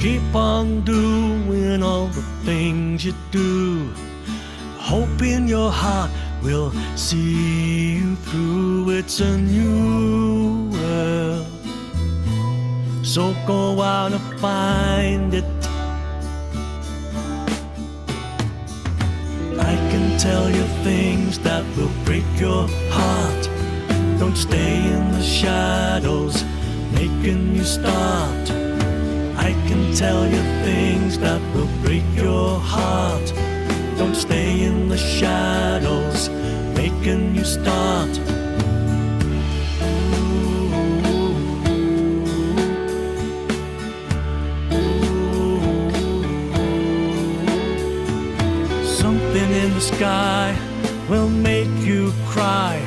Keep on doing all the things you do. Hope in your heart will see you through. It's a new world, so go out and find it. I can tell you things that will break your heart. Don't stay in the shadows, making you start. I can tell you things that will break your heart. Don't stay in the shadows, making you start. Something in the sky will make you cry,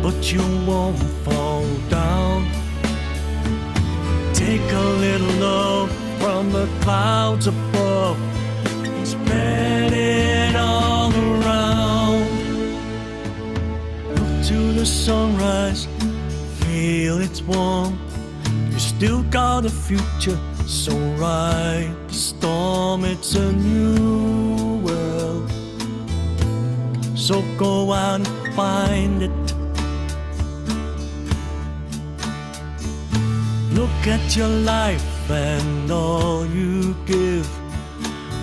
but you won't fall down. Take a little love from the clouds above, spread it all around. Look to the sunrise, feel its warmth. You still got a future, so ride the storm. It's a new world, so go out and find it. Look at your life and all you give.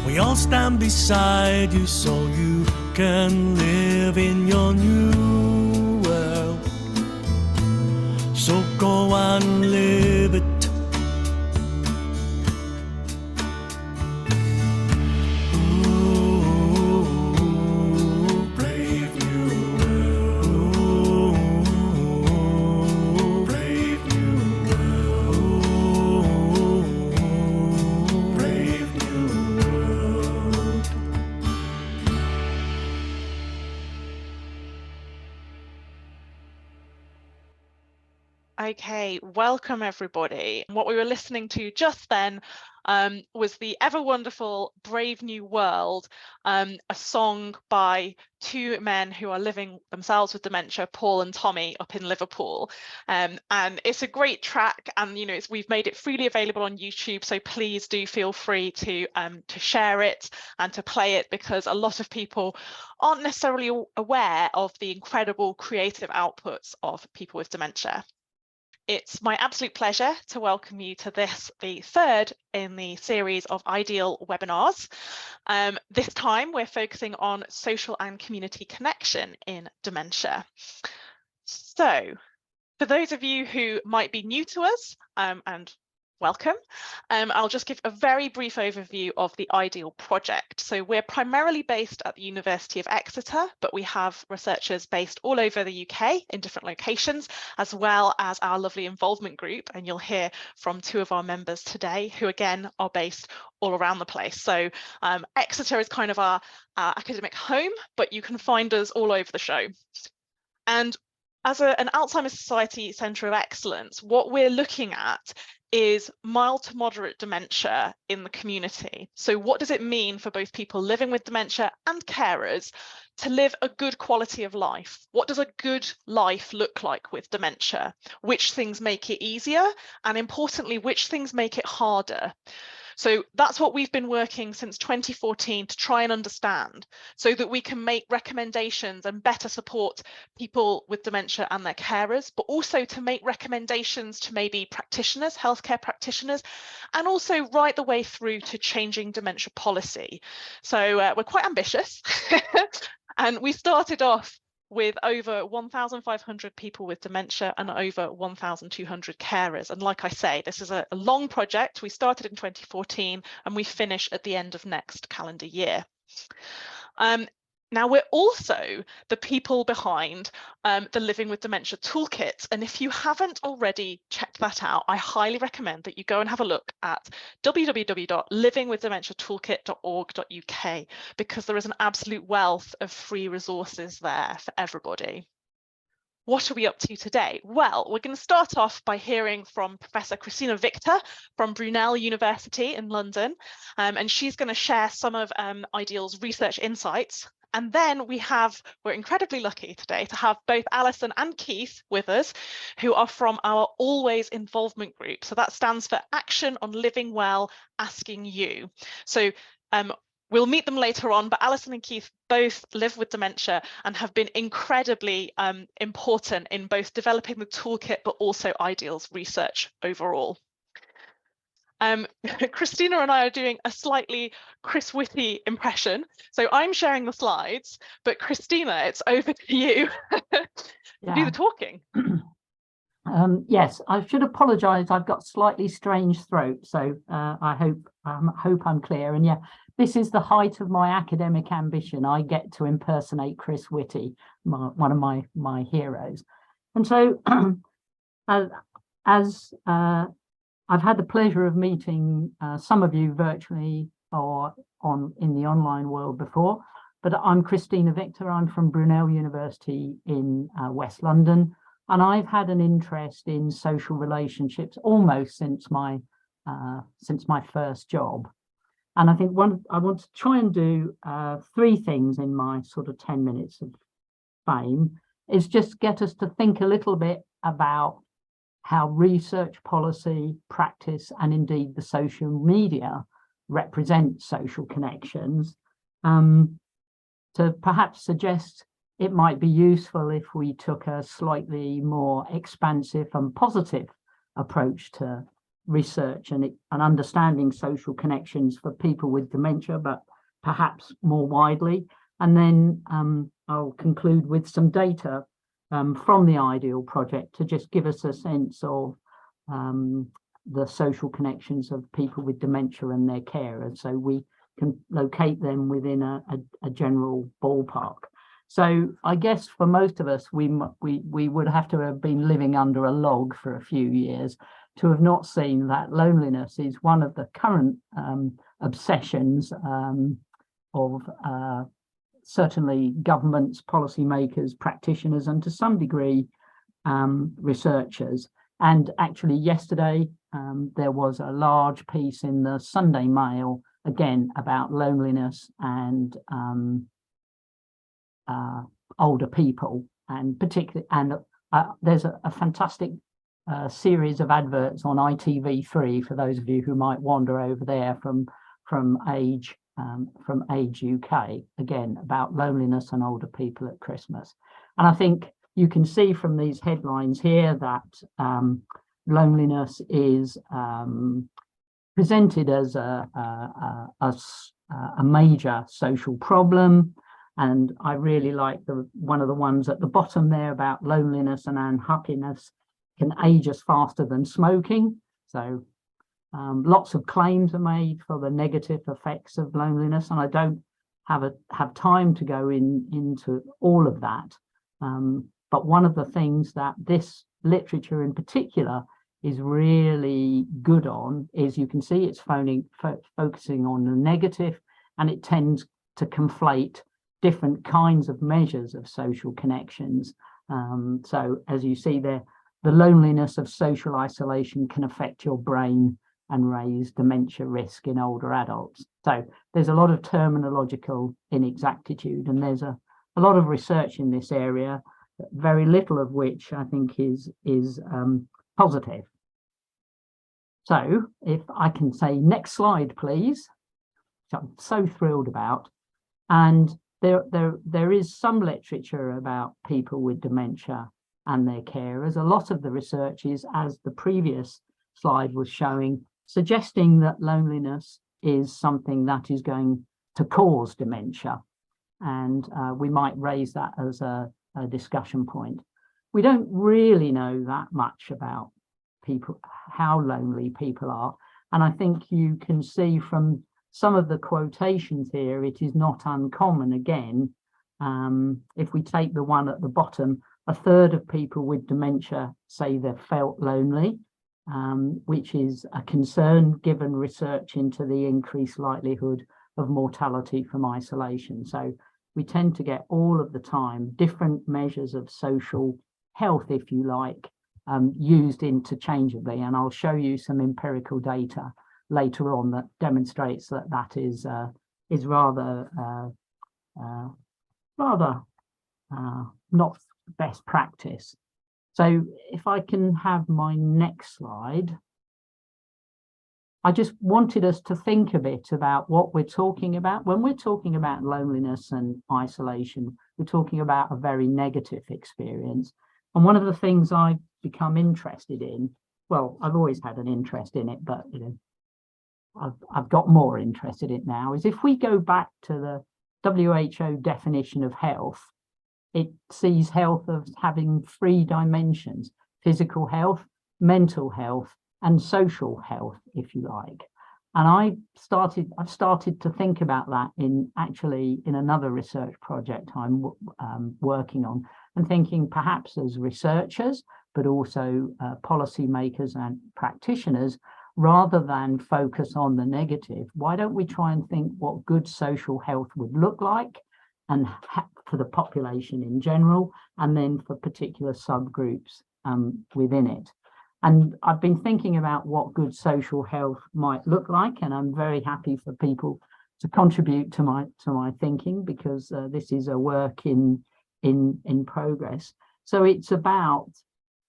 We all stand beside you so you can live in your new world. So go out and live it. Okay, welcome everybody. What we were listening to just then was the ever wonderful Brave New World, a song by two men who are living themselves with dementia, Paul and Tommy, up in Liverpool. And it's a great track, and you know, we've made it freely available on YouTube, so please do feel free to share it and to play it, because a lot of people aren't necessarily aware of the incredible creative outputs of people with dementia. It's my absolute pleasure to welcome you to this, the third in the series of Ideal webinars. This time we're focusing on social and community connection in dementia. So, for those of you who might be new to us, and welcome, I'll just give a very brief overview of the Ideal project. So we're primarily based at the University of Exeter, but we have researchers based all over the UK in different locations, as well as our lovely involvement group. And you'll hear from two of our members today who again are based all around the place. So Exeter is kind of our academic home, but you can find us all over the show. And as an Alzheimer's Society Centre of Excellence, what we're looking at is mild to moderate dementia in the community. So what does it mean for both people living with dementia and carers to live a good quality of life? What does a good life look like with dementia? Which things make it easier? And importantly, which things make it harder? So that's what we've been working since 2014 to try and understand, so that we can make recommendations and better support people with dementia and their carers, but also to make recommendations to maybe practitioners, healthcare practitioners, and also right the way through to changing dementia policy. So we're quite ambitious. And we started off with over 1,500 people with dementia and over 1,200 carers. And like I say, this is a long project. We started in 2014 and we finish at the end of next calendar year. Now, we're also the people behind the Living with Dementia Toolkit. And if you haven't already checked that out, I highly recommend that you go and have a look at www.livingwithdementiatoolkit.org.uk, because there is an absolute wealth of free resources there for everybody. What are we up to today? Well, we're going to start off by hearing from Professor Christina Victor from Brunel University in London, and she's going to share some of Ideal's research insights. And then we're incredibly lucky today to have both Allison and Keith with us, who are from our Always Involvement group. So that stands for Action on Living Well, Asking You. So we'll meet them later on, but Allison and Keith both live with dementia and have been incredibly important in both developing the toolkit, but also ideals research overall. Christina and I are doing a slightly Chris Whitty impression. So I'm sharing the slides, but Christina, it's over to you to do the talking. Yes, I should apologise. I've got slightly strange throat, so I hope I'm clear. And yeah, this is the height of my academic ambition. I get to impersonate Chris Whitty, one of my heroes. And so, as I've had the pleasure of meeting some of you virtually or in the online world before, but I'm Christina Victor. I'm from Brunel University in West London. And I've had an interest in social relationships almost since my first job. And I think I want to try and do 3 things in my sort of 10 minutes of fame, is just get us to think a little bit about how research, policy, practice, and indeed the social media represent social connections, to perhaps suggest it might be useful if we took a slightly more expansive and positive approach to research and understanding social connections for people with dementia, but perhaps more widely. And then I'll conclude with some data from the IDEAL project to just give us a sense of the social connections of people with dementia and their carers, so we can locate them within a general ballpark. So I guess for most of us, we would have to have been living under a log for a few years to have not seen that loneliness is one of the current obsessions of certainly governments, policymakers, practitioners, and to some degree researchers. And actually yesterday there was a large piece in the Sunday Mail again about loneliness and older people, and particularly, and there's a fantastic series of adverts on ITV3 for those of you who might wander over there from Age UK, again about loneliness and older people at Christmas. And I think you can see from these headlines here that loneliness is presented as a major social problem. And I really like one of the ones at the bottom there about loneliness and unhappiness can age us faster than smoking. So lots of claims are made for the negative effects of loneliness, and I don't have time to go into all of that. But one of the things that this literature in particular is really good on is, you can see it's focusing on the negative, and it tends to conflate different kinds of measures of social connections. So as you see there, the loneliness of social isolation can affect your brain and raise dementia risk in older adults. So there's a lot of terminological inexactitude, and there's a lot of research in this area, very little of which I think is positive. So if I can say next slide, please, which I'm so thrilled about. And there is some literature about people with dementia and their carers. A lot of the research is, as the previous slide was showing, suggesting that loneliness is something that is going to cause dementia. And we might raise that as a discussion point. We don't really know that much about people, how lonely people are. And I think you can see from some of the quotations here, it is not uncommon. Again, if we take the one at the bottom, 1/3 of people with dementia say they've felt lonely, which is a concern given research into the increased likelihood of mortality from isolation. So we tend to get all of the time different measures of social health, if you like, used interchangeably. And I'll show you some empirical data later on that demonstrates that that is rather rather not best practice. So if I can have my next slide. I just wanted us to think a bit about what we're talking about. When we're talking about loneliness and isolation, we're talking about a very negative experience. And one of the things I've become interested in, well, I've always had an interest in it, but I've got more interested in it now, is if we go back to the WHO definition of health, it sees health as having 3 dimensions: physical health, mental health, and social health, if you like. And I've started to think about that in another research project I'm working on, and thinking perhaps as researchers, but also policymakers and practitioners, rather than focus on the negative, why don't we try and think what good social health would look like, and for the population in general, and then for particular subgroups within it. And I've been thinking about what good social health might look like, and I'm very happy for people to contribute to my thinking, because this is a work in progress. So it's about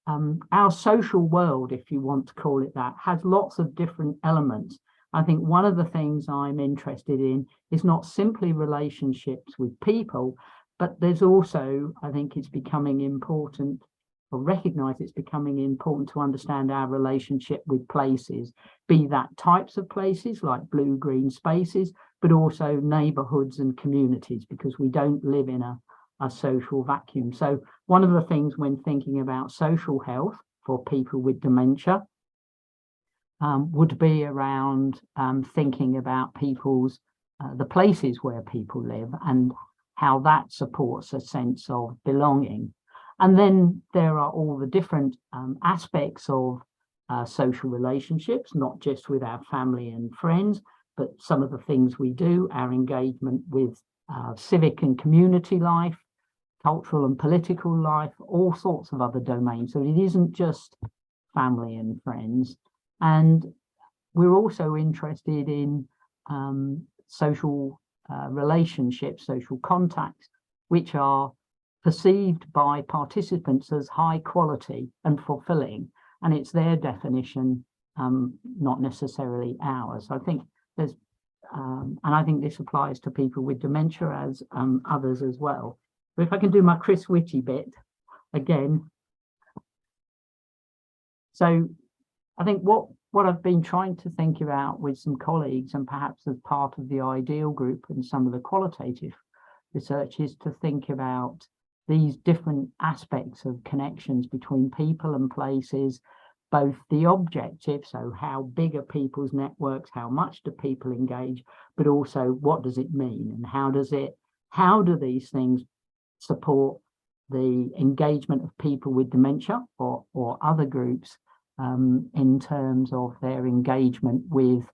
our social world, if you want to call it that, has lots of different elements. I think one of the things I'm interested in is not simply relationships with people, but there's also, I think it's becoming important, or recognise it's becoming important to understand our relationship with places, be that types of places like blue-green spaces, but also neighbourhoods and communities, because we don't live in a social vacuum. So one of the things when thinking about social health for people with dementia would be around thinking about people's, the places where people live and how that supports a sense of belonging. And then there are all the different aspects of social relationships, not just with our family and friends, but some of the things we do, our engagement with civic and community life, cultural and political life, all sorts of other domains. So it isn't just family and friends. And we're also interested in social relationships, social contacts, which are perceived by participants as high quality and fulfilling, and it's their definition, not necessarily ours. I think there's, and I think this applies to people with dementia as others as well. But if I can do my Chris Whitty bit again. So I think what I've been trying to think about with some colleagues, and perhaps as part of the ideal group and some of the qualitative research, is to think about these different aspects of connections between people and places, both the objective, so how big are people's networks, how much do people engage, but also what does it mean, and how do these things support the engagement of people with dementia or other groups in terms of their engagement with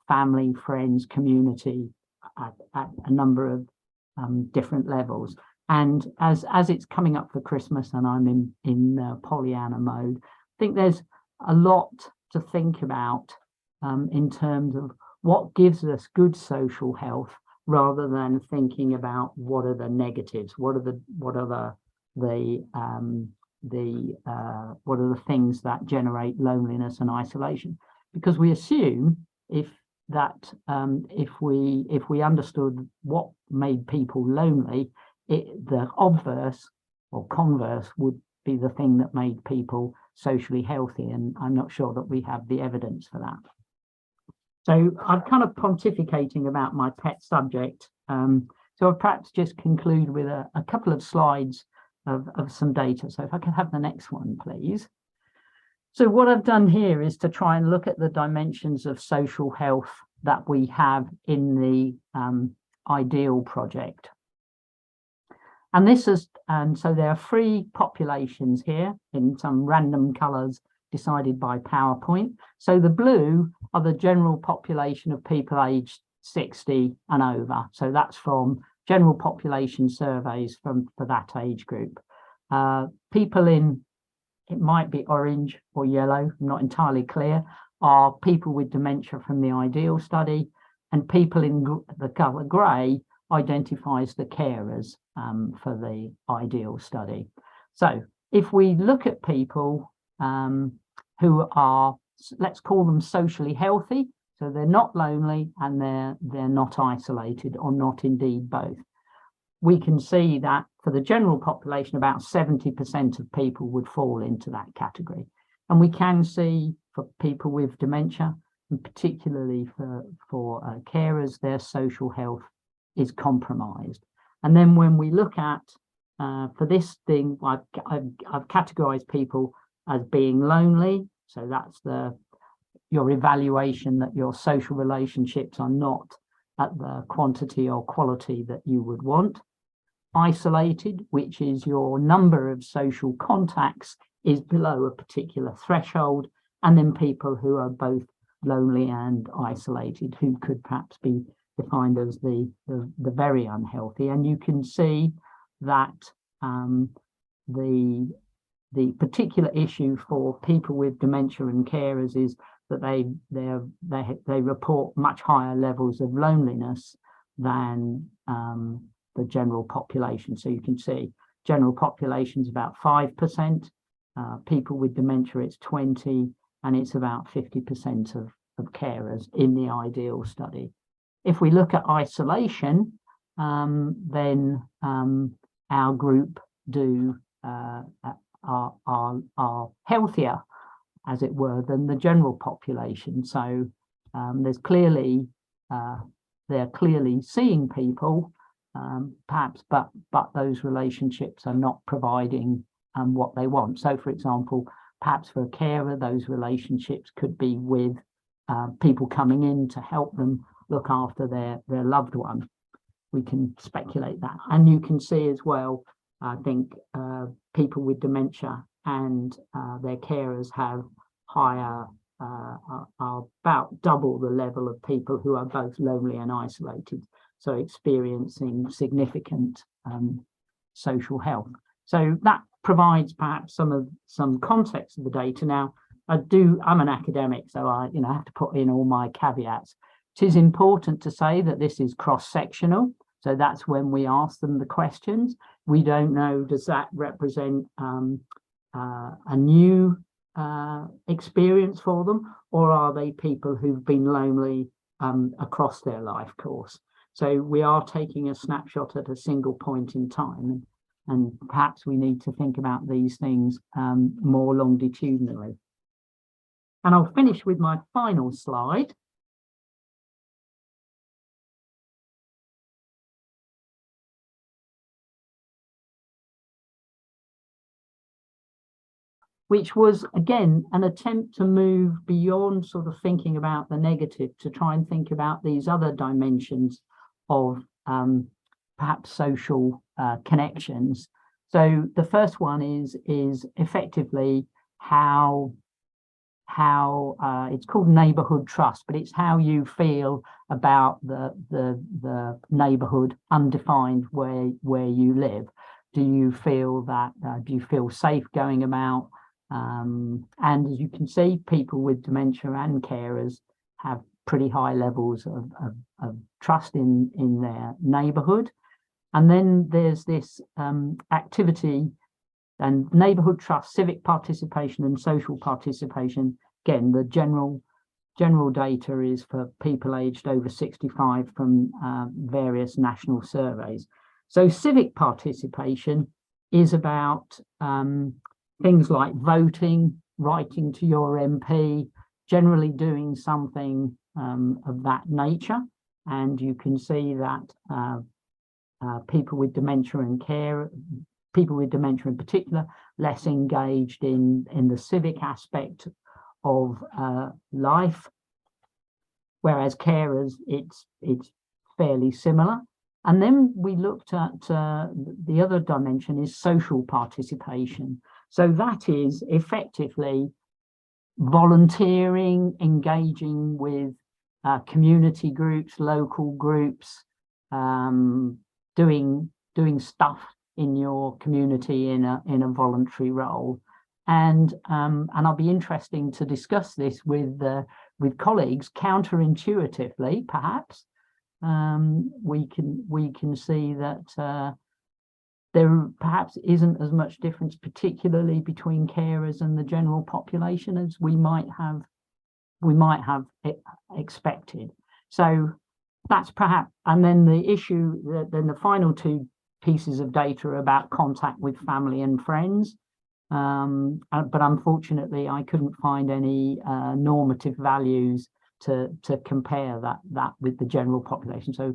family, friends, community at a number of different levels. And as it's coming up for Christmas and I'm in Pollyanna mode, I think there's a lot to think about in terms of what gives us good social health, rather than thinking about what are the negatives, what are the things that generate loneliness and isolation. Because we assume if we understood what made people lonely, the obverse or converse would be the thing that made people socially healthy, and I'm not sure that we have the evidence for that. So I'm kind of pontificating about my pet subject. So I'll perhaps just conclude with a couple of slides of some data. So if I can have the next one, please. So what I've done here is to try and look at the dimensions of social health that we have in the IDEAL project. And so there are 3 populations here in some random colors decided by PowerPoint. So the blue are the general population of people aged 60 and over. So that's from general population surveys for that age group. People in, it might be orange or yellow, not entirely clear, are people with dementia from the IDEAL study, and people in the colour grey identifies the carers. for the ideal study. So if we look at people who are, let's call them socially healthy, so they're not lonely and they're not isolated, or not indeed both, we can see that for the general population, about 70% of people would fall into that category. And we can see for people with dementia, and particularly for carers, their social health is compromised. And then when we look at, for this thing, I've categorized people as being lonely. So that's your evaluation that your social relationships are not at the quantity or quality that you would want. Isolated, which is your number of social contacts is below a particular threshold. And then people who are both lonely and isolated, who could perhaps be defined as the very unhealthy. And you can see that the particular issue for people with dementia and carers is that they report much higher levels of loneliness than the general population. So you can see general population is about 5%, people with dementia it's 20%, and it's about 50% of carers in the ideal study. If we look at isolation, then our group are healthier, as it were, than the general population. So they're clearly seeing people, perhaps, but those relationships are not providing what they want. So, for example, perhaps for a carer, those relationships could be with people coming in to help them look after their loved one. We can speculate that. And you can see as well, I think, people with dementia and their carers have higher, are about double the level of people who are both lonely and isolated, so experiencing significant social health. So that provides perhaps some context of the data. Now, I'm an academic, so I have to put in all my caveats. It is important to say that this is cross-sectional. So that's when we ask them the questions. We don't know, does that represent a new experience for them, or are they people who've been lonely across their life course? So we are taking a snapshot at a single point in time, and perhaps we need to think about these things more longitudinally. And I'll finish with my final slide. Which was, again, an attempt to move beyond sort of thinking about the negative to try and think about these other dimensions of perhaps social connections. So the first one is effectively how it's called neighborhood trust, but it's how you feel about the neighborhood undefined where you live. Do you feel that, do you feel safe going about? And as you can see, people with dementia and carers have pretty high levels of trust in their neighborhood. And then there's this activity and neighborhood trust, civic participation and social participation. Again, the general data is for people aged over 65 from various national surveys. So civic participation is about things like voting, writing to your MP, generally doing something of that nature. And you can see that people with dementia and care, people with dementia in particular, less engaged in the civic aspect of life, whereas carers, it's fairly similar. And then we looked at the other dimension is social participation. So that is effectively volunteering, engaging with community groups, local groups, doing stuff in your community in a voluntary role. And I'll be interesting to discuss this with colleagues. Counterintuitively, perhaps we can see that there perhaps isn't as much difference, particularly between carers and the general population, as we might have expected. So that's perhaps, and then the issue, then the final two pieces of data are about contact with family and friends. But unfortunately, I couldn't find any normative values to compare that with the general population. So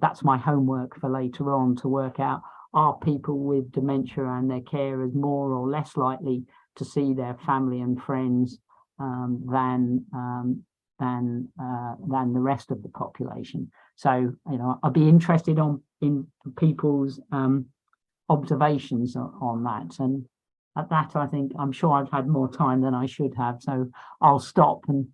that's my homework for later on, to work out, are people with dementia and their carers more or less likely to see their family and friends than the rest of the population. So, you know, I'd be interested in people's observations on that. And at that, I think, I'm sure I've had more time than I should have. So I'll stop and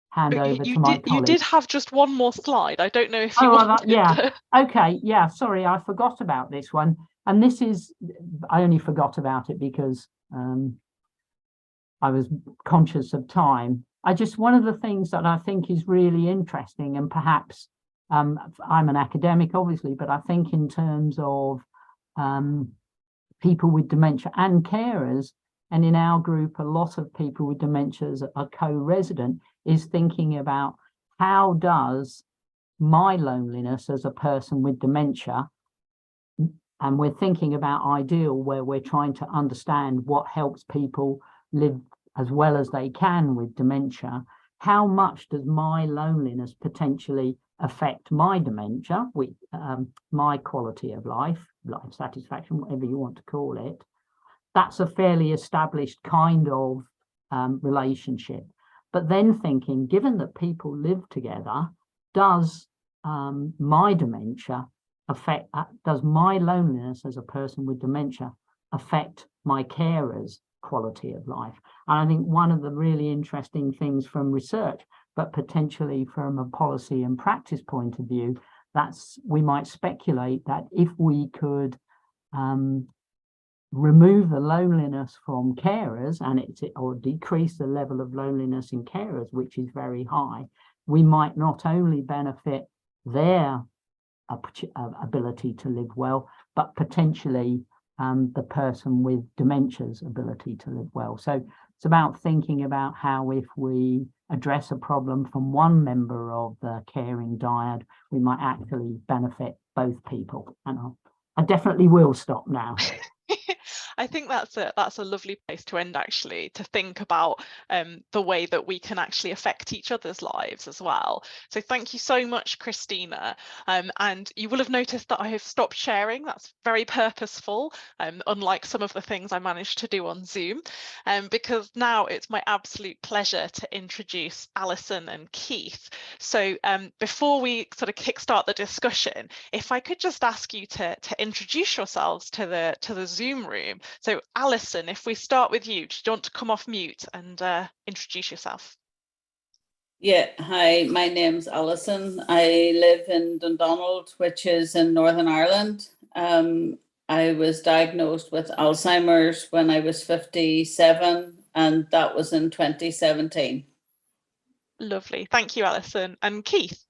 hand over to my colleague. You did have just one more slide. I don't know if you wanted yeah. Okay, yeah, sorry, I forgot about this one. And this is, I only forgot about it because I was conscious of time. One of the things that I think is really interesting, and perhaps I'm an academic, obviously, but I think in terms of people with dementia and carers, and in our group, a lot of people with dementias are co-resident, is thinking about how does my loneliness as a person with dementia, and we're thinking about ideal, where we're trying to understand what helps people live as well as they can with dementia, how much does my loneliness potentially affect my dementia, with my quality of life satisfaction, whatever you want to call it. That's a fairly established kind of relationship. But then thinking, given that people live together, does my dementia affect, does my loneliness as a person with dementia affect my carers' quality of life? And I think one of the really interesting things from research, but potentially from a policy and practice point of view, we might speculate that if we could remove the loneliness from carers or decrease the level of loneliness in carers, which is very high, we might not only benefit their ability to live well, but potentially the person with dementia's ability to live well. So it's about thinking about how, if we address a problem from one member of the caring dyad, we might actually benefit both people. And I definitely will stop now. I think that's a lovely place to end, actually, to think about the way that we can actually affect each other's lives as well. So thank you so much, Christina. And you will have noticed that I have stopped sharing. That's very purposeful, unlike some of the things I managed to do on Zoom, because now it's my absolute pleasure to introduce Allison and Keith. So before we sort of kickstart the discussion, if I could just ask you to introduce yourselves to the Zoom room. So Allison, if we start with you, do you want to come off mute and introduce yourself? Yeah, hi, my name's Allison. I live in Dundonald, which is in Northern Ireland. I was diagnosed with Alzheimer's when I was 57, and that was in 2017. Lovely, thank you, Allison. And Keith?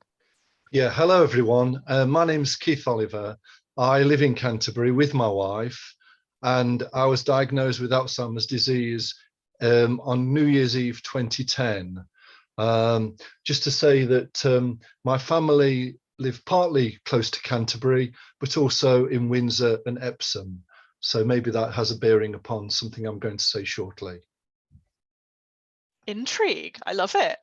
Yeah, hello everyone. My name's Keith Oliver. I live in Canterbury with my wife, and I was diagnosed with Alzheimer's disease on New Year's Eve 2010. Just to say that my family live partly close to Canterbury, but also in Windsor and Epsom. So maybe that has a bearing upon something I'm going to say shortly. Intrigue, I love it.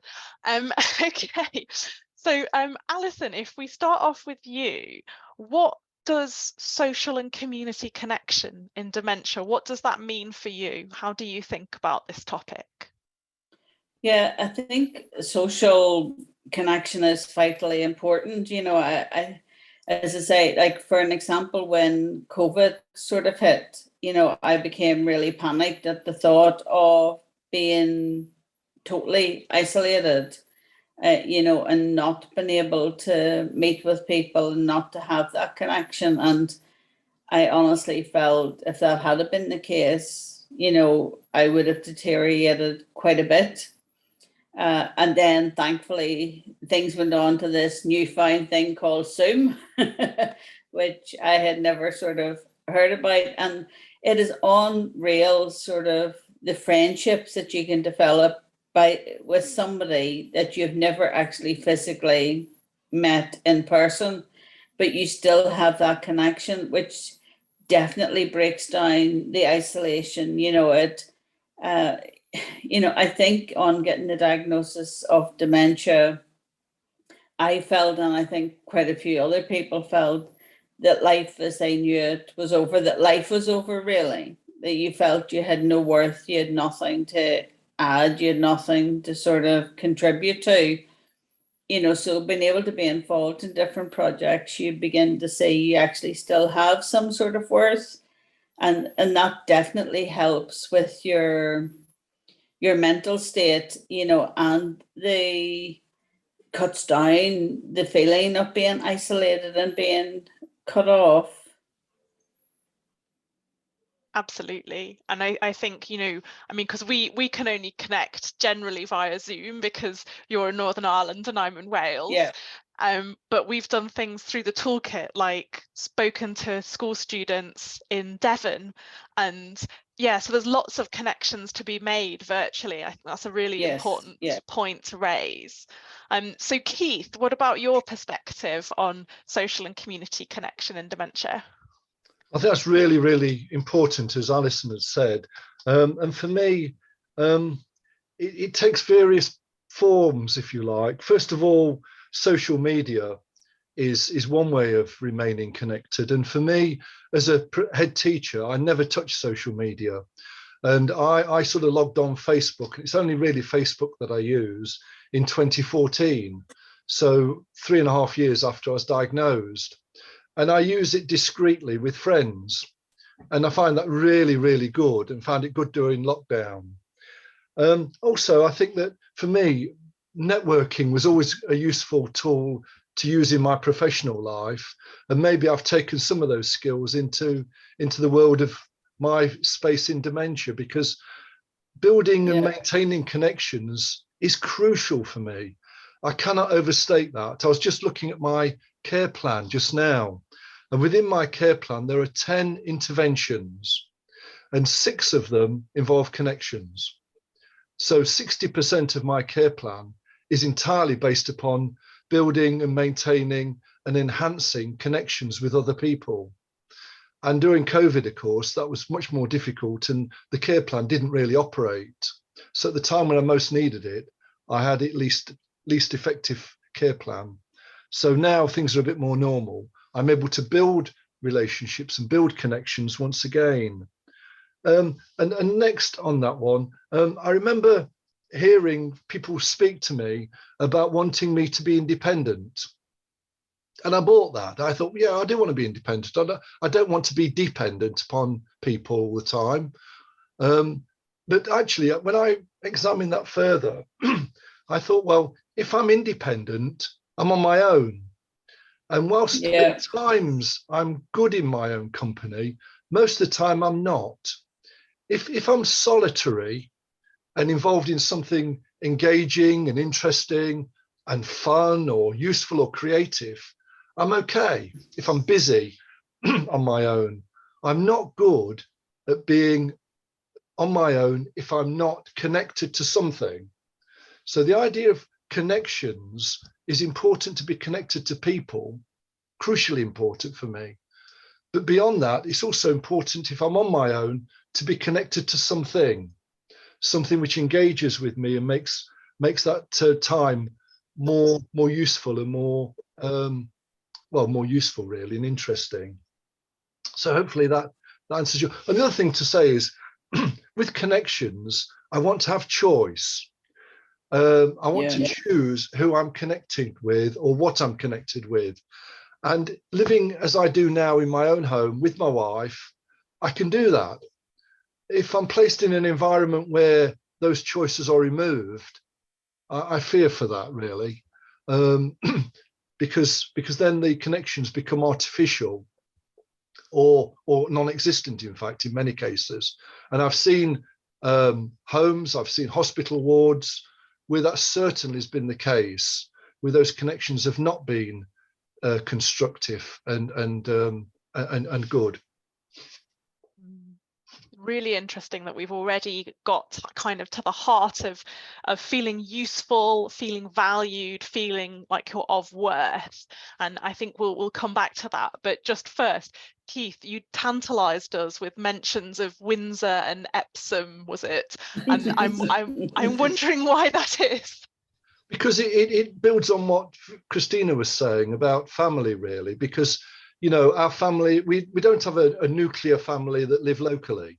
Okay, so Allison, if we start off with you, what does social and community connection in dementia, what does that mean for you? How do you think about this topic? Yeah, I think social connection is vitally important. You know, I as I say, like for an example, when COVID sort of hit, you know, I became really panicked at the thought of being totally isolated, you know, and not being able to meet with people and not to have that connection. And I honestly felt if that had been the case, you know, I would have deteriorated quite a bit. And then thankfully things went on to this newfound thing called Zoom, which I had never sort of heard about, and it is unreal, sort of the friendships that you can develop with somebody that you've never actually physically met in person, but you still have that connection, which definitely breaks down the isolation. I think on getting the diagnosis of dementia, I felt, and I think quite a few other people felt, that life as they knew it was over, that life was over, really, that you felt you had no worth, you had nothing to add, you had nothing to sort of contribute to. So being able to be involved in different projects, you begin to see you actually still have some sort of worth. And that definitely helps with your mental state, and the cuts down the feeling of being isolated and being cut off. Absolutely. And I think, because we can only connect generally via Zoom because you're in Northern Ireland and I'm in Wales. Yeah. But we've done things through the toolkit, like spoken to school students in Devon. And so there's lots of connections to be made virtually. I think that's a really important point to raise. So Keith, what about your perspective on social and community connection in dementia? I think that's really, really important, as Alison has said. And for me, it takes various forms, if you like. First of all, social media is one way of remaining connected. And for me, as a head teacher, I never touch social media. And I sort of logged on Facebook. It's only really Facebook that I use in 2014. So 3.5 years after I was diagnosed. And I use it discreetly with friends. And I find that really, really good, and found it good during lockdown. Also, I think that for me, networking was always a useful tool to use in my professional life. And maybe I've taken some of those skills into the world of my space in dementia, because building and maintaining connections is crucial for me. I cannot overstate that. I was just looking at my care plan just now, and within my care plan there are 10 interventions, and 6 of them involve connections. So 60% of my care plan is entirely based upon building and maintaining and enhancing connections with other people. And during COVID, of course, that was much more difficult, and the care plan didn't really operate. So at the time when I most needed it, I had at least effective care plan. So now things are a bit more normal. I'm able to build relationships and build connections once again. And next on that one, I remember hearing people speak to me about wanting me to be independent. And I bought that. I thought, yeah, I do want to be independent. I don't want to be dependent upon people all the time. But actually, when I examined that further, I thought, well, if I'm independent, I'm on my own. And whilst at times I'm good in my own company, most of the time I'm not. If I'm solitary and involved in something engaging and interesting and fun or useful or creative, I'm okay. If I'm busy on my own, I'm not good at being on my own if I'm not connected to something. So the idea of connections is important, to be connected to people, crucially important for me. But beyond that, it's also important, if I'm on my own, to be connected to something which engages with me and makes that time more useful and more useful really, and interesting. So hopefully that answers you. Another thing to say is with connections, I want to have choice. I want to choose who I'm connected with or what I'm connected with. And living as I do now in my own home with my wife, I can do that. If I'm placed in an environment where those choices are removed, I fear for that really, because then the connections become artificial or non-existent, in fact, in many cases. And I've seen homes, I've seen hospital wards where that certainly has been the case, where those connections have not been constructive and good. really interesting that we've already got kind of to the heart of feeling useful, feeling valued, feeling like you're of worth. And I think we'll come back to that. But just first, Keith, you tantalized us with mentions of Windsor and Epsom, was it? And I'm wondering why that is. Because it builds on what Christina was saying about family, really, because, you know, our family, we don't have a nuclear family that live locally.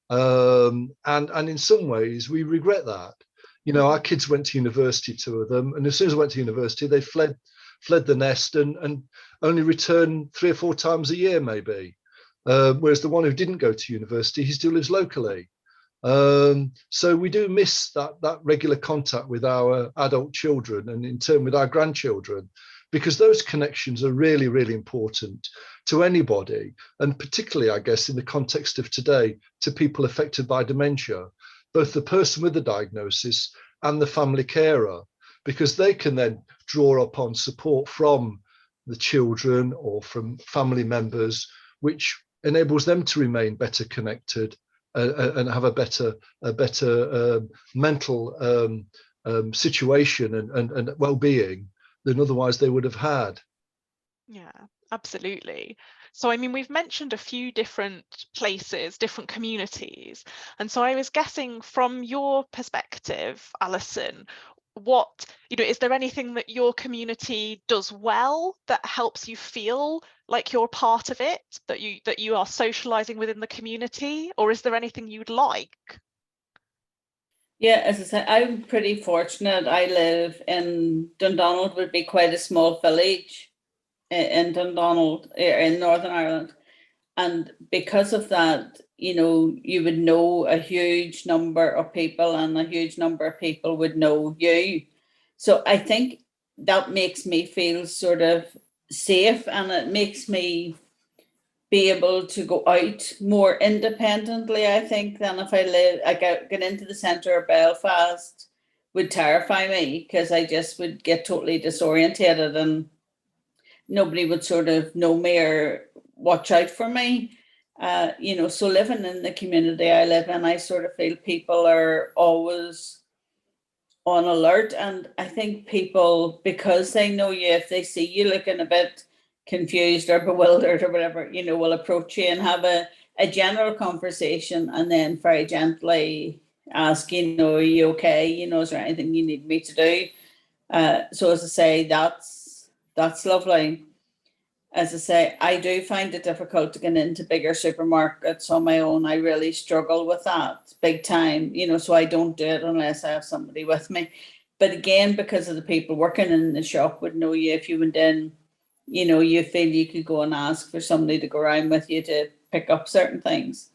And in some ways we regret that. You know, our kids went to university, 2 of them, and as soon as I went to university, they fled the nest and only return 3 or 4 times a year, maybe. Whereas the one who didn't go to university, he still lives locally. So we do miss that regular contact with our adult children, and in turn with our grandchildren, because those connections are really, really important to anybody, and particularly, I guess, in the context of today, to people affected by dementia, both the person with the diagnosis and the family carer, because they can then draw upon support from the children or from family members, which enables them to remain better connected and have a better mental situation and well-being than otherwise they would have had. Yeah, absolutely. So, I mean, we've mentioned a few different places, different communities. And so I was guessing, from your perspective, Allison, what, you know, is there anything that your community does well that helps you feel like you're part of it, that you are socializing within the community, or is there anything you'd like? Yeah, as I said, I'm pretty fortunate. I live in Dundonald, would be quite a small village in Dundonald, in Northern Ireland. And because of that, you know, you would know a huge number of people, and a huge number of people would know you. So I think that makes me feel sort of safe, and it makes me be able to go out more independently, I think, than if I get into the centre of Belfast would terrify me, because I just would get totally disorientated and nobody would sort of know me or watch out for me. You know, so living in the community I live in, I sort of feel people are always on alert. And I think people, because they know you, if they see you looking a bit confused or bewildered or whatever, you know, will approach you and have a general conversation, and then very gently ask, you know, are you okay? You know, is there anything you need me to do? So as I say, that's lovely. As I say, I do find it difficult to get into bigger supermarkets on my own. I really struggle with that big time, you know, so I don't do it unless I have somebody with me. But again, because of the people working in the shop would know you, if you went in, you know, you feel you could go and ask for somebody to go around with you to pick up certain things.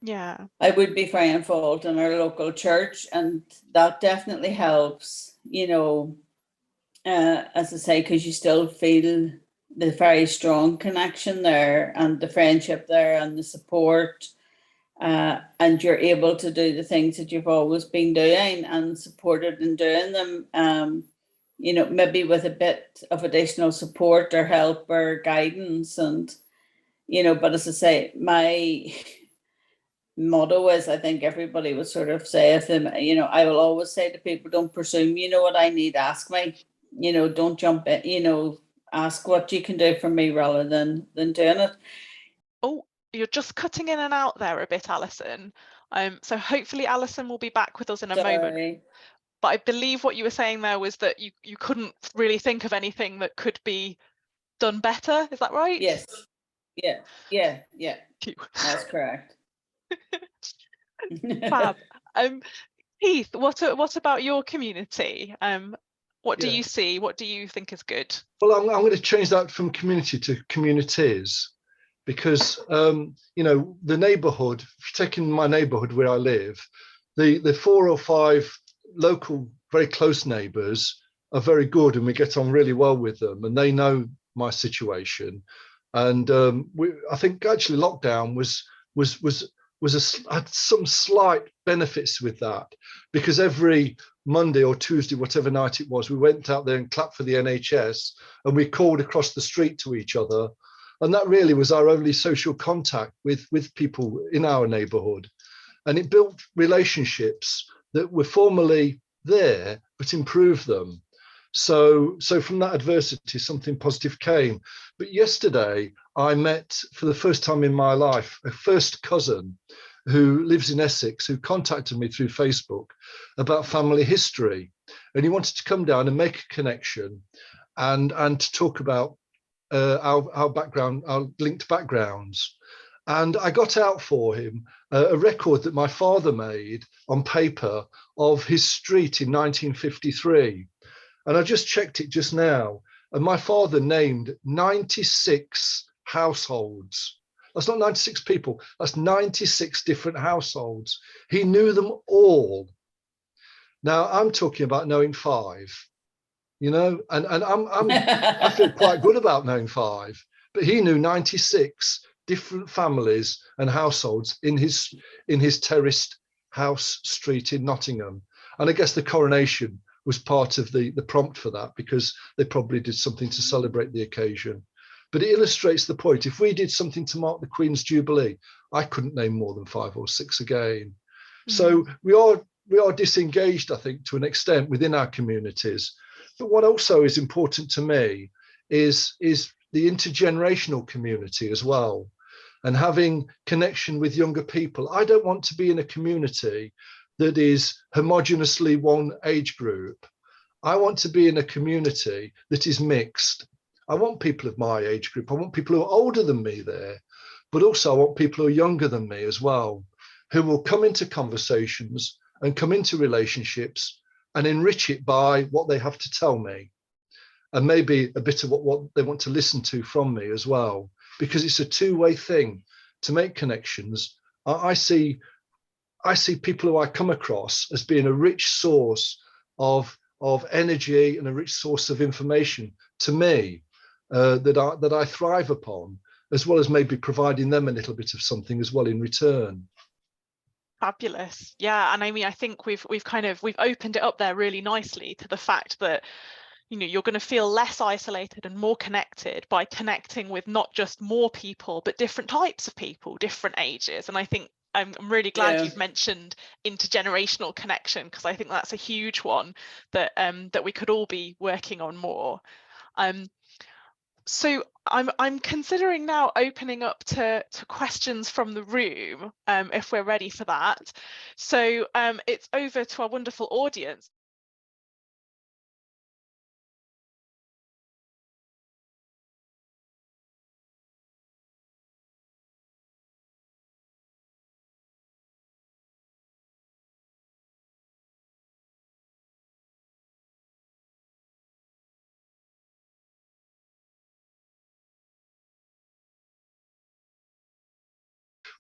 Yeah. I would be very involved in our local church, and that definitely helps, you know, as I say, because you still feel the very strong connection there, and the friendship there, and the support, and you're able to do the things that you've always been doing and supported in doing them, you know, maybe with a bit of additional support or help or guidance. And, you know, but as I say, my motto is, I think everybody would sort of say, if them, you know, I will always say to people, don't presume, you know what I need, ask me, you know, don't jump in, you know, ask what you can do for me rather than doing it. Oh, you're just cutting in and out there a bit, Allison. So hopefully Allison will be back with us in a moment. But I believe what you were saying there was that you couldn't really think of anything that could be done better. Is that right? Yes. Yeah. That's correct. Fab. Keith, what about your community? What do you see? What do you think is good? Well, I'm going to change that from community to communities, because you know, the neighbourhood, taking my neighbourhood where I live, the 4 or 5 local very close neighbours are very good, and we get on really well with them, and they know my situation. And I think actually lockdown had some slight benefits with that, because every Monday or Tuesday, whatever night it was, we went out there and clapped for the NHS, and we called across the street to each other, And that really was our only social contact with people in our neighborhood. And it built relationships that were formerly there, but improved them. So from that adversity, something positive came. But yesterday, I met for the first time in my life a first cousin who lives in Essex, who contacted me through Facebook about family history. And he wanted to come down and make a connection and to talk about our background, our linked backgrounds. And I got out for him a record that my father made on paper of his street in 1953. And I just checked it just now. And my father named 96 households. That's not 96 people, that's 96 different households. He knew them all. Now I'm talking about knowing 5, you know, and I feel quite good about knowing 5, but he knew 96 different families and households in his terraced house street in Nottingham. And I guess the coronation was part of the prompt for that, because they probably did something to celebrate the occasion. But it illustrates the point. If we did something to mark the Queen's Jubilee, I couldn't name more than 5 or 6 again. So we are disengaged, I think, to an extent within our communities. But what also is important to me is the intergenerational community as well, and having connection with younger people. I don't want to be in a community that is homogeneously one age group. I want to be in a community that is mixed. I want people of my age group. I want people who are older than me there, but also I want people who are younger than me as well, who will come into conversations and come into relationships and enrich it by what they have to tell me, and maybe a bit of what they want to listen to from me as well, because it's a two-way thing to make connections. I see people who I come across as being a rich source of energy and a rich source of information to me, that I thrive upon, as well as maybe providing them a little bit of something as well in return. Fabulous. Yeah, and I mean, I think we've opened it up there really nicely to the fact that, you know, you're going to feel less isolated and more connected by connecting with not just more people, but different types of people, different ages. And I think I'm really glad you've mentioned intergenerational connection, because I think that's a huge one that that we could all be working on more. So I'm considering now opening up to questions from the room, if we're ready for that. So it's over to our wonderful audience.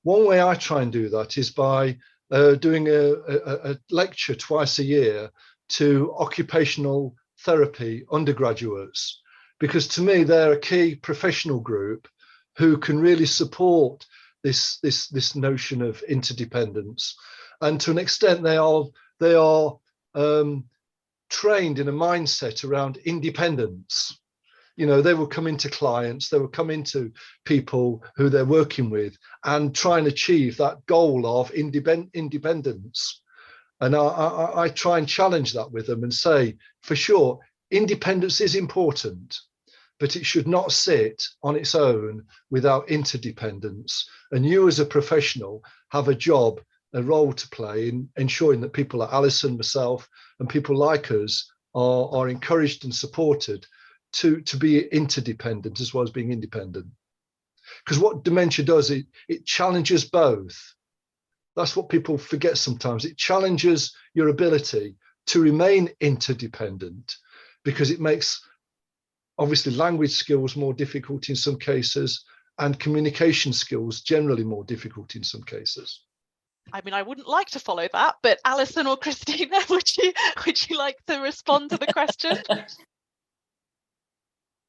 One way I try and do that is by doing a lecture twice a year to occupational therapy undergraduates, because to me they're a key professional group who can really support this notion of interdependence, and to an extent they are trained in a mindset around independence. You know, they will come into clients, they will come into people who they're working with and try and achieve that goal of independence. And I try and challenge that with them and say, for sure, independence is important, but it should not sit on its own without interdependence. And you as a professional have a job, a role to play in ensuring that people like Allison, myself, and people like us are encouraged and supported to be interdependent as well as being independent. Because what dementia does, it challenges both. That's what people forget sometimes. It challenges your ability to remain interdependent, because it makes obviously language skills more difficult in some cases, and communication skills generally more difficult in some cases. I mean, I wouldn't like to follow that, but Alison or Christina, would you like to respond to the question?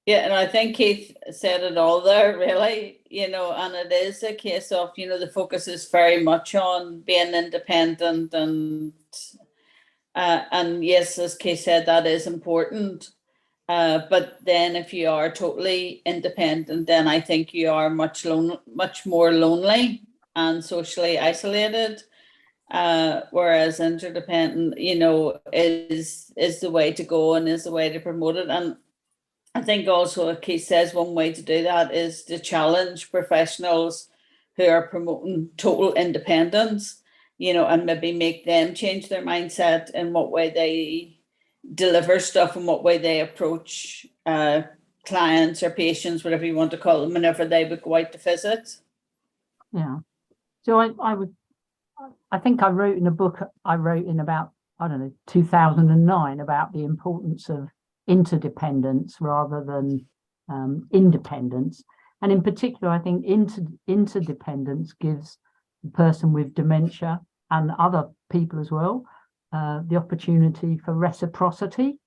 Yeah, and I think Keith said it all there, really, you know, and it is a case of, you know, the focus is very much on being independent, and yes, as Keith said, that is important. But then if you are totally independent, then I think you are much more lonely and socially isolated. Whereas interdependent, you know, is the way to go and is the way to promote it. And I think also, as Keith says, one way to do that is to challenge professionals who are promoting total independence, you know, and maybe make them change their mindset in what way they deliver stuff and what way they approach clients or patients, whatever you want to call them, whenever they would go out to visit. Yeah. So I think I wrote in a book I wrote in about, I don't know, 2009 about the importance of interdependence rather than independence. And in particular, I think interdependence gives the person with dementia and other people as well the opportunity for reciprocity.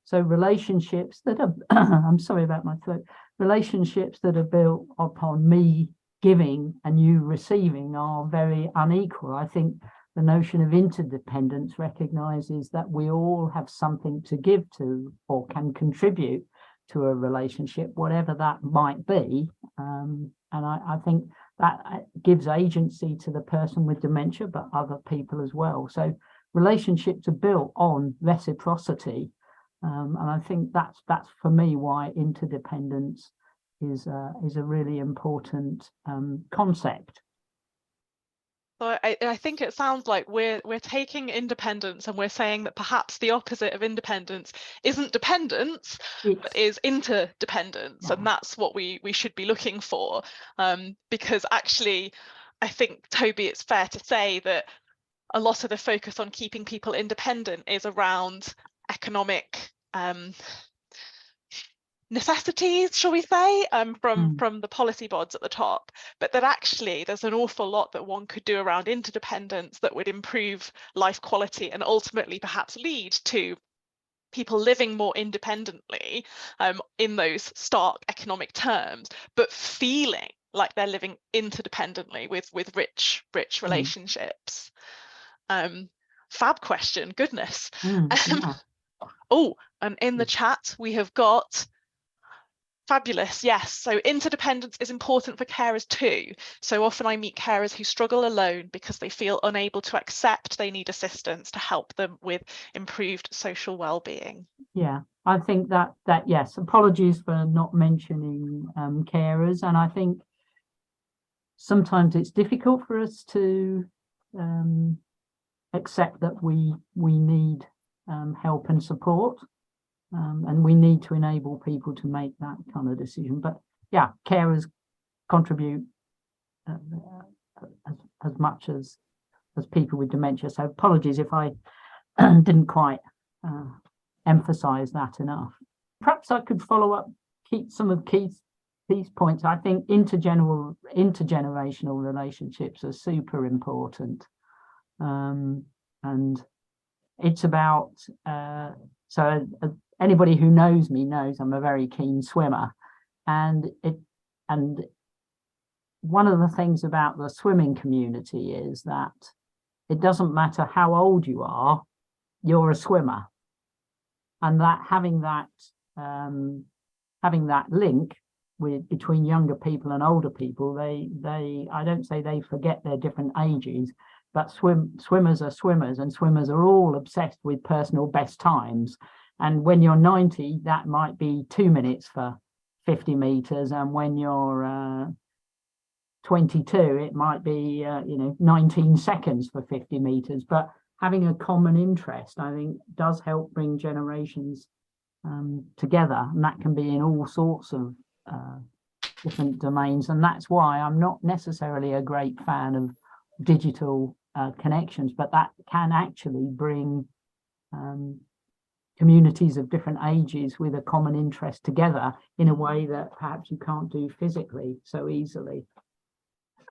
So relationships that are, I'm sorry about my throat, relationships that are built upon me giving and you receiving are very unequal. I think the notion of interdependence recognizes that we all have something to give to or can contribute to a relationship, whatever that might be. And I think that gives agency to the person with dementia, but other people as well. So relationships are built on reciprocity. And I think that's for me why interdependence is a really important concept. So I think it sounds like we're taking independence and we're saying that perhaps the opposite of independence isn't dependence, but is interdependence, and that's what we should be looking for. Because actually, I think, Toby, it's fair to say that a lot of the focus on keeping people independent is around economic necessities, shall we say, from the policy boards at the top, but that actually there's an awful lot that one could do around interdependence that would improve life quality and ultimately perhaps lead to people living more independently in those stark economic terms, but feeling like they're living interdependently with rich relationships. Fab question, goodness. Yeah. Oh, and in the chat we have got fabulous, yes. So interdependence is important for carers too. So often I meet carers who struggle alone because they feel unable to accept they need assistance to help them with improved social well-being. Yeah, I think that yes, apologies for not mentioning carers. And I think sometimes it's difficult for us to accept that we need help and support. And we need to enable people to make that kind of decision. But yeah, carers contribute as much as people with dementia. So apologies if I didn't quite emphasize that enough. Perhaps I could follow up some of Keith's points. I think intergenerational relationships are super important. And it's about, anybody who knows me knows I'm a very keen swimmer, and one of the things about the swimming community is that it doesn't matter how old you are, you're a swimmer, and that having that link between younger people and older people, they I don't say they forget their different ages, but swimmers are swimmers, and swimmers are all obsessed with personal best times. And when you're 90, that might be 2 minutes for 50 meters. And when you're 22, it might be 19 seconds for 50 meters. But having a common interest, I think, does help bring generations together. And that can be in all sorts of different domains. And that's why I'm not necessarily a great fan of digital connections, but that can actually bring communities of different ages with a common interest together in a way that perhaps you can't do physically so easily.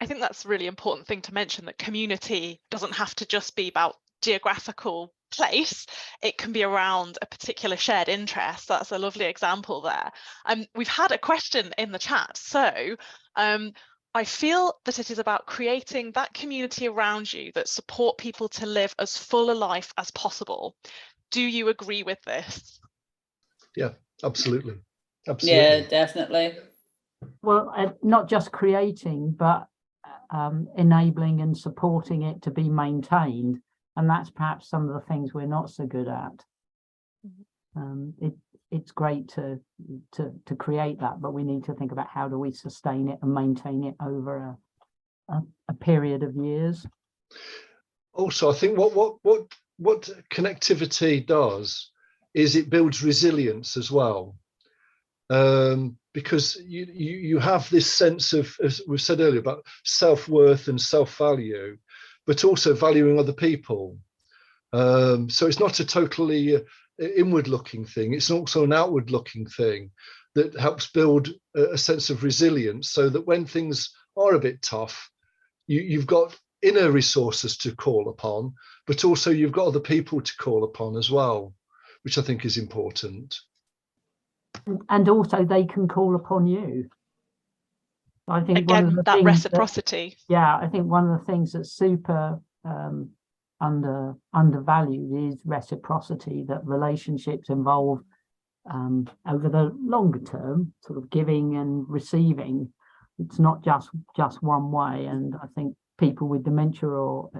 I think that's a really important thing to mention, that community doesn't have to just be about geographical place. It can be around a particular shared interest. That's a lovely example there. We've had a question in the chat. So I feel that it is about creating that community around you that support people to live as full a life as possible. Do you agree with this? Yeah, Absolutely. Yeah, Absolutely. definitely. Well, not just creating, but enabling and supporting it to be maintained. And that's perhaps some of the things we're not so good at. It's great to create that, but we need to think about how do we sustain it and maintain it over a period of years. Also, I think what connectivity does is it builds resilience as well. Because you have this sense of, as we said earlier, about self-worth and self-value, but also valuing other people. So it's not a totally inward-looking thing, it's also an outward-looking thing that helps build a sense of resilience, so that when things are a bit tough, you've got inner resources to call upon, but also you've got other people to call upon as well, which I think is important. And also they can call upon you. I think again, one of the that things reciprocity. I think one of the things that's super undervalued is reciprocity, that relationships involve over the longer term, sort of giving and receiving. It's not just one way. And I think people with dementia or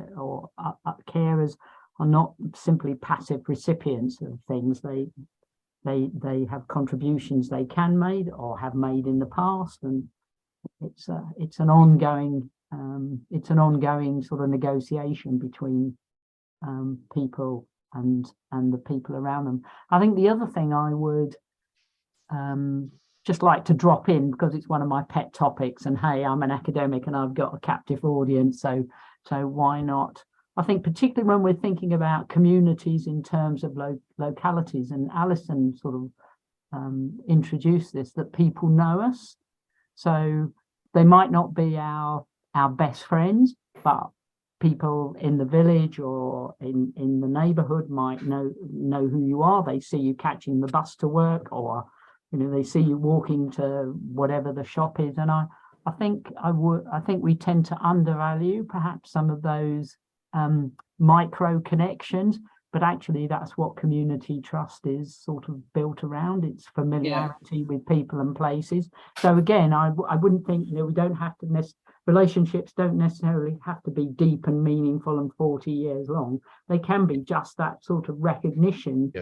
carers are not simply passive recipients of things. They have contributions they can make or have made in the past, and it's an ongoing sort of negotiation between people and the people around them. I think the other thing I would just like to drop in, because it's one of my pet topics, and hey, I'm an academic and I've got a captive audience, so why not? I think particularly when we're thinking about communities in terms of localities, and Allison sort of introduced this, that people know us. So they might not be our best friends, but people in the village or in the neighborhood might know who you are. They see you catching the bus to work, or they see you walking to whatever the shop is. And I think we tend to undervalue perhaps some of those micro connections, but actually that's what community trust is sort of built around. It's familiarity with people and places. So again, I wouldn't think we don't have to relationships don't necessarily have to be deep and meaningful and 40 years long. They can be just that sort of recognition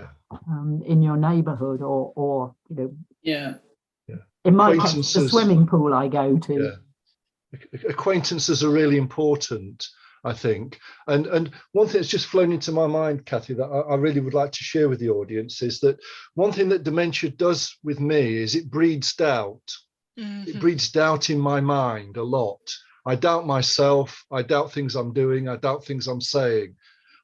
in your neighborhood, or in my case, the swimming pool I go to. Acquaintances are really important, I think. And one thing that's just flown into my mind, Kathy, that I really would like to share with the audience is that one thing that dementia does with me is it breeds doubt. Mm-hmm. It breeds doubt in my mind a lot. I doubt myself. I doubt things I'm doing. I doubt things I'm saying.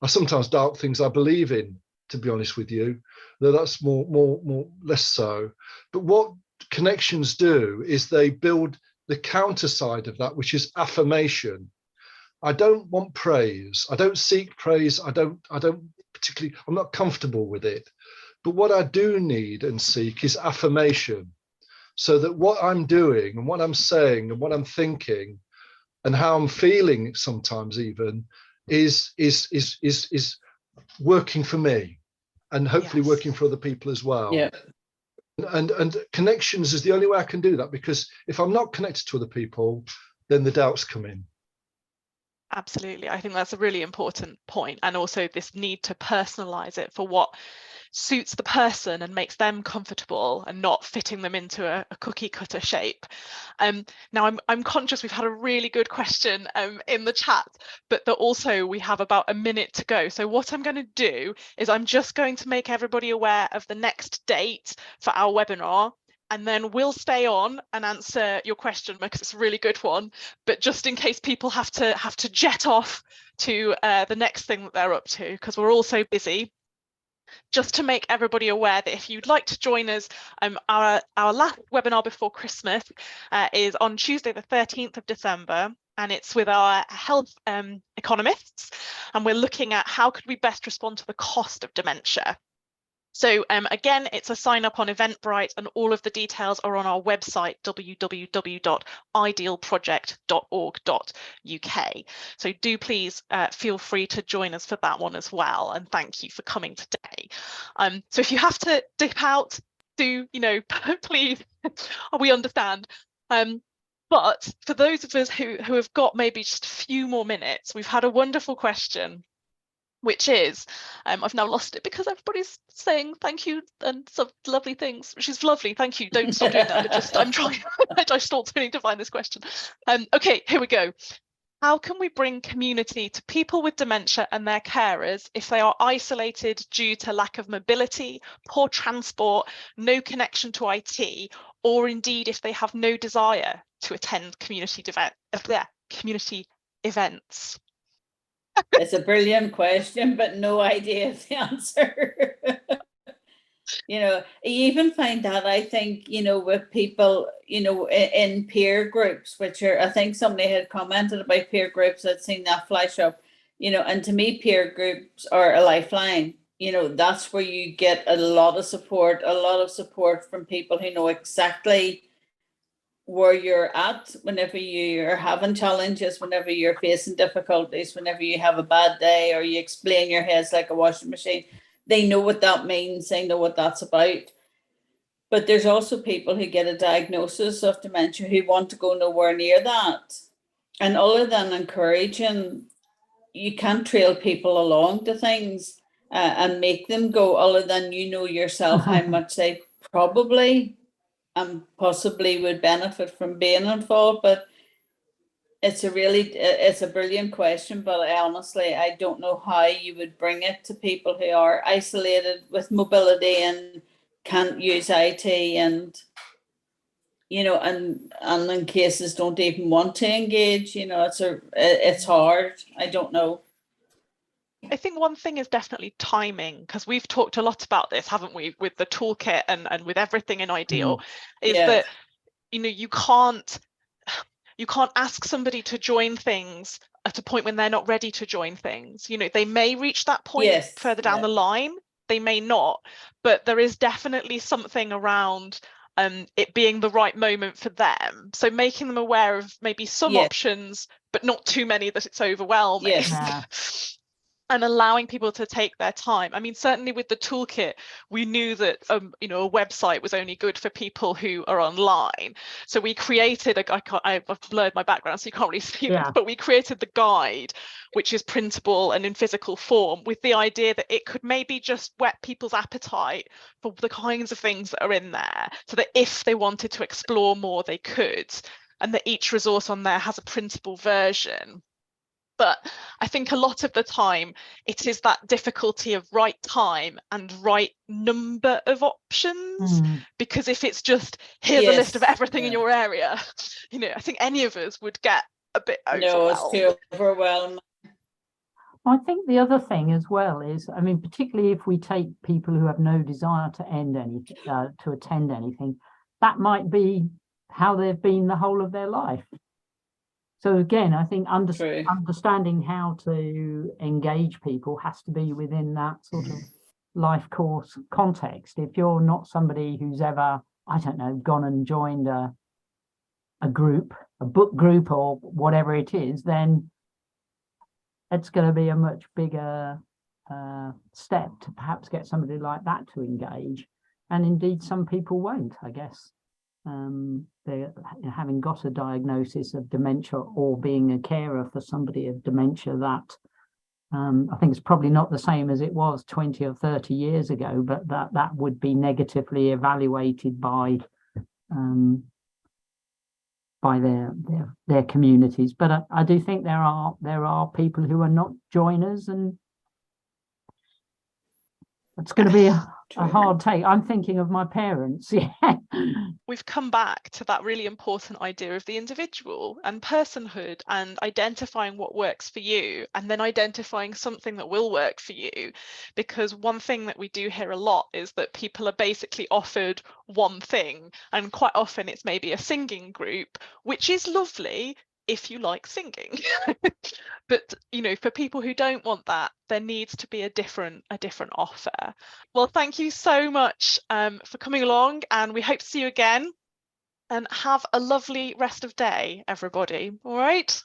I sometimes doubt things I believe in, to be honest with you. Though that's more less so. But what connections do is they build the counter side of that, which is affirmation. I don't want praise. I don't seek praise. I don't particularly, I'm not comfortable with it. But what I do need and seek is affirmation, so that what I'm doing and what I'm saying and what I'm thinking and how I'm feeling sometimes even is working for me, and hopefully working for other people as well. Yeah. And connections is the only way I can do that, because if I'm not connected to other people, then the doubts come in. Absolutely. I think that's a really important point. And also this need to personalize it for what suits the person and makes them comfortable, and not fitting them into a cookie cutter shape. Now I'm conscious we've had a really good question in the chat, but that also we have about a minute to go. So what I'm going to do is I'm just going to make everybody aware of the next date for our webinar, and then we'll stay on and answer your question, because it's a really good one. But just in case people have to jet off to the next thing that they're up to, because we're all so busy. Just to make everybody aware that if you'd like to join us, our last webinar before Christmas is on Tuesday the 13th of December, and it's with our health economists, and we're looking at how could we best respond to the cost of dementia. So again, it's a sign up on Eventbrite, and all of the details are on our website, www.idealproject.org.uk. So do please feel free to join us for that one as well. And thank you for coming today. So if you have to dip out, do, you know, please, we understand. But for those of us who have got maybe just a few more minutes, we've had a wonderful question, which is, I've now lost it because everybody's saying thank you and some lovely things, which is lovely. Thank you. Don't stop doing that. But just, I'm trying, I still need to find this question. Okay, here we go. How can we bring community to people with dementia and their carers if they are isolated due to lack of mobility, poor transport, no connection to IT, or indeed if they have no desire to attend community events? It's a brilliant question, but no idea of the answer. You know, you even find that, I think, you know, with people, you know, in peer groups, which are, I think somebody had commented about peer groups, I'd seen that flash up, you know, and to me, peer groups are a lifeline. You know, that's where you get a lot of support from people who know exactly where you're at whenever you're having challenges, whenever you're facing difficulties, whenever you have a bad day, or you explain your head's like a washing machine. They know what that means, they know what that's about. But there's also people who get a diagnosis of dementia who want to go nowhere near that. And other than encouraging, you can't trail people along to things and make them go, other than you know yourself how much they probably and possibly would benefit from being involved. But it's a brilliant question, but I don't know how you would bring it to people who are isolated with mobility and can't use IT, and you know, and in cases don't even want to engage. You know, it's hard. I don't know. I think one thing is definitely timing, because we've talked a lot about this, haven't we, with the toolkit and with everything in Ideal, is that, you know, you can't ask somebody to join things at a point when they're not ready to join things. You know, they may reach that point further down the line, they may not, but there is definitely something around it being the right moment for them. So making them aware of maybe some options, but not too many that it's overwhelming. And allowing people to take their time. I mean, certainly with the toolkit, we knew that you know, a website was only good for people who are online. So we created I've blurred my background, so you can't really see this, but we created the guide, which is printable and in physical form, with the idea that it could maybe just whet people's appetite for the kinds of things that are in there, so that if they wanted to explore more, they could, and that each resource on there has a printable version. But I think a lot of the time it is that difficulty of right time and right number of options, because if it's just here's a list of everything in your area, you know, I think any of us would get a bit overwhelmed. No, it's too overwhelming. I think the other thing as well is, I mean, particularly if we take people who have no desire to attend anything, that might be how they've been the whole of their life. So again, I think understanding how to engage people has to be within that sort of life course context. If you're not somebody who's ever, I don't know, gone and joined a group, a book group or whatever it is, then it's going to be a much bigger step to perhaps get somebody like that to engage. And indeed, some people won't, I guess. They're having got a diagnosis of dementia or being a carer for somebody of dementia, that I think it's probably not the same as it was 20 or 30 years ago, but that would be negatively evaluated by their communities. But I do think there are people who are not joiners, and it's going to be a hard take. I'm thinking of my parents. We've come back to that really important idea of the individual and personhood, and identifying what works for you, and then identifying something that will work for you. Because one thing that we do hear a lot is that people are basically offered one thing, and quite often it's maybe a singing group, which is lovely if you like singing. But you know, for people who don't want that, there needs to be a different offer. Well, thank you so much for coming along, and we hope to see you again, and have a lovely rest of day, everybody. All right.